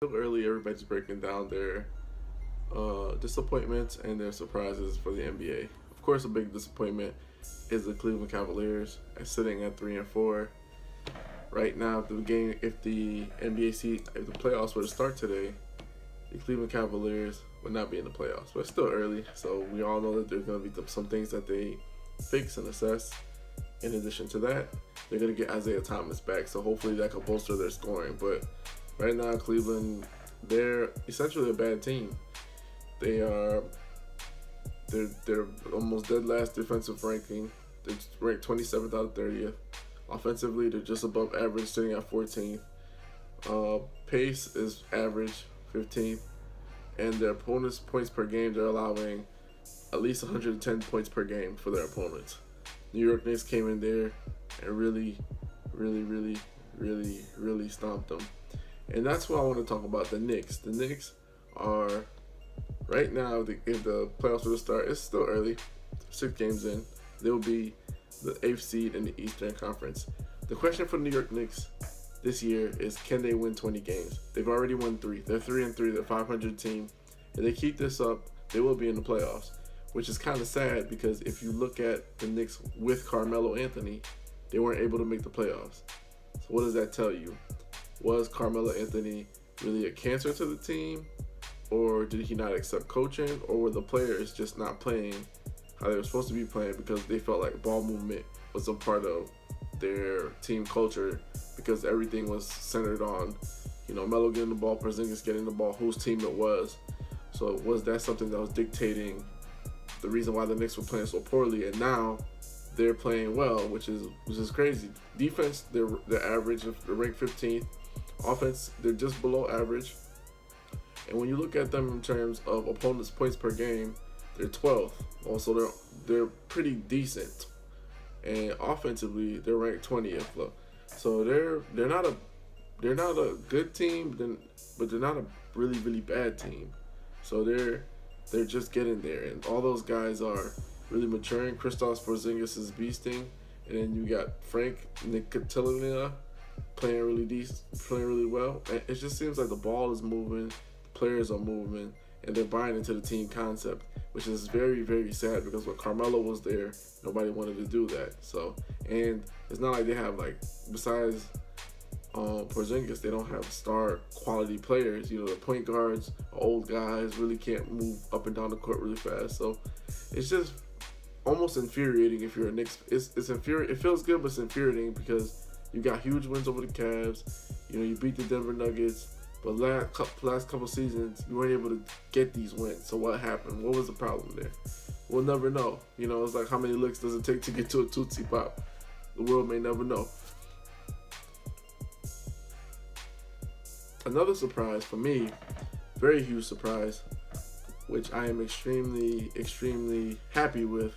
Still early, everybody's breaking down their disappointments and their surprises for the NBA. Of course, a big disappointment is the Cleveland Cavaliers sitting at 3-4. Right now, if the if the playoffs were to start today, the Cleveland Cavaliers would not be in the playoffs. But it's still early, so we all know that there's going to be some things that they fix and assess. In addition to that, they're going to get Isaiah Thomas back, so hopefully that could bolster their scoring. But right now, Cleveland, they're essentially a bad team. They're almost dead last defensive ranking. They're ranked 27th out of 30th. Offensively, they're just above average, sitting at 14th. Pace is average, 15th. And their opponents' points per game, they're allowing at least 110 points per game for their opponents. New York Knicks came in there and really stomped them. And that's what I want to talk about, the Knicks. The Knicks are, right now, if the playoffs were to start, it's still early, 6 games in. They'll be the 8th seed in the Eastern Conference. The question for the New York Knicks this year is, can they win 20 games? They've already won 3. They're 3-3. They're a 500 team. If they keep this up, they will be in the playoffs, which is kind of sad because if you look at the Knicks with Carmelo Anthony, they weren't able to make the playoffs. So what does that tell you? Was Carmelo Anthony really a cancer to the team, or did he not accept coaching, or were the players just not playing how they were supposed to be playing because they felt like ball movement was a part of their team culture because everything was centered on, Melo getting the ball, Porzingis getting the ball, whose team it was. So was that something that was dictating the reason why the Knicks were playing so poorly? And now they're playing well, which is crazy. Defense, they're average, they're ranked 15th. Offense, they're just below average. And when you look at them in terms of opponents' points per game, they're 12th. Also, they're pretty decent. And offensively, they're ranked 20th. So they're not a good team, but they're not a really bad team. So they're just getting there, and all those guys are really maturing. Kristaps Porzingis is beasting, and then you got Frank Ntilikina playing really well. And it just seems like the ball is moving, the players are moving, and they're buying into the team concept, which is very sad because when Carmelo was there, nobody wanted to do that. So, and it's not like they have besides Porzingis, they don't have star quality players. The point guards are old guys, really can't move up and down the court really fast. So it's just almost infuriating if you're a Knicks. It's infuriating. It feels good, but it's infuriating because you got huge wins over the Cavs. You beat the Denver Nuggets, but last couple seasons you weren't able to get these wins. So what happened? What was the problem there? We'll never know. It's like, how many licks does it take to get to a Tootsie Pop? The world may never know. Another surprise for me, very huge surprise, which I am extremely happy with,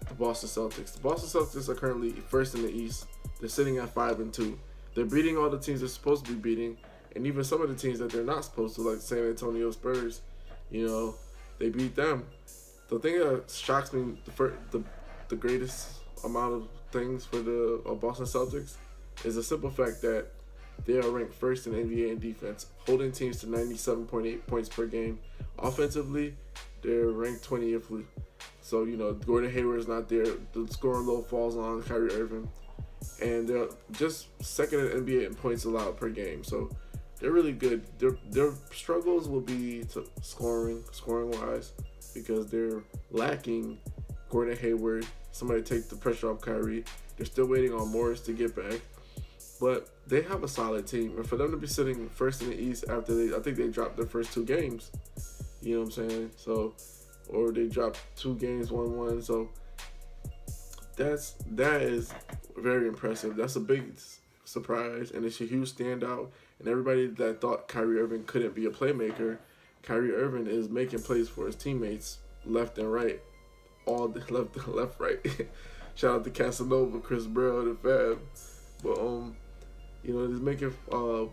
the Boston Celtics. The Boston Celtics are currently first in the East. They're sitting at 5-2. They're beating all the teams they're supposed to be beating, and even some of the teams that they're not supposed to, like San Antonio Spurs. They beat them. The thing that shocks me, the greatest amount of things for the Boston Celtics is the simple fact that they are ranked first in NBA in defense, holding teams to 97.8 points per game. Offensively, they're ranked 20th. So, Gordon Hayward is not there. The scoring load falls on Kyrie Irving. And they're just second in NBA in points allowed per game. So, they're really good. Their struggles will be to scoring-wise, because they're lacking Gordon Hayward. Somebody take the pressure off Kyrie. They're still waiting on Morris to get back. But they have a solid team, and for them to be sitting first in the East after I think they dropped their first 2 games. You know what I'm saying? So, or they dropped 2 games, 1-1. So that is very impressive. That's a big surprise, and it's a huge standout. And everybody that thought Kyrie Irving couldn't be a playmaker, Kyrie Irving is making plays for his teammates left and right, all the left, right. Shout out to Casanova, Chris Brown, and Fab. But he's making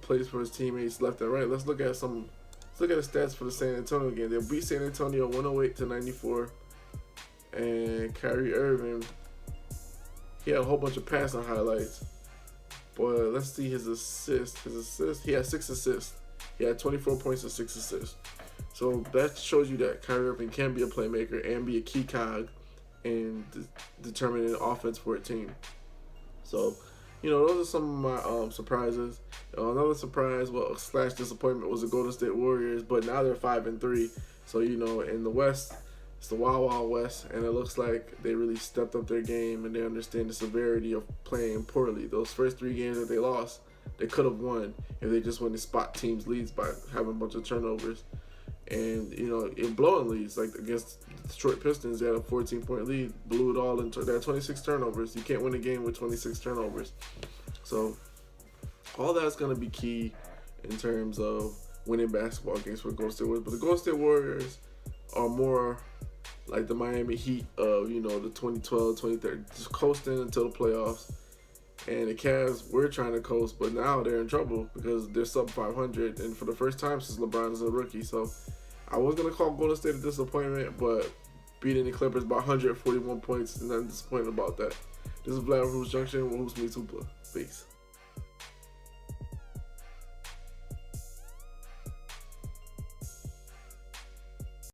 plays for his teammates left and right. Let's look at the stats for the San Antonio game. They beat San Antonio 108-94, and Kyrie Irving, he had a whole bunch of passing highlights, But let's see his assists. He had 6 assists. He had 24 points and 6 assists. So that shows you that Kyrie Irving can be a playmaker and be a key cog in determining offense for a team. So, those are some of my surprises. Another surprise, / disappointment, was the Golden State Warriors, but now they're 5-3. So, in the West, it's the Wild Wild West, and it looks like they really stepped up their game and they understand the severity of playing poorly. Those first 3 games that they lost, they could have won if they just went to spot teams' leads by having a bunch of turnovers. And, in blowing leads, like against the Detroit Pistons, they had a 14-point lead, blew it all into they had 26 turnovers. You can't win a game with 26 turnovers. So, all that's going to be key in terms of winning basketball games for the Golden State Warriors. But the Golden State Warriors are more like the Miami Heat of, the 2012, 2013, just coasting until the playoffs. And the Cavs were trying to coast, but now they're in trouble because they're sub 500, and for the first time since LeBron is a rookie. So I was going to call Golden State a disappointment, but beating the Clippers by 141 points is not disappointed about that. This is Vlad from Hoops Junction with Hoops Meets Hoopla. Peace.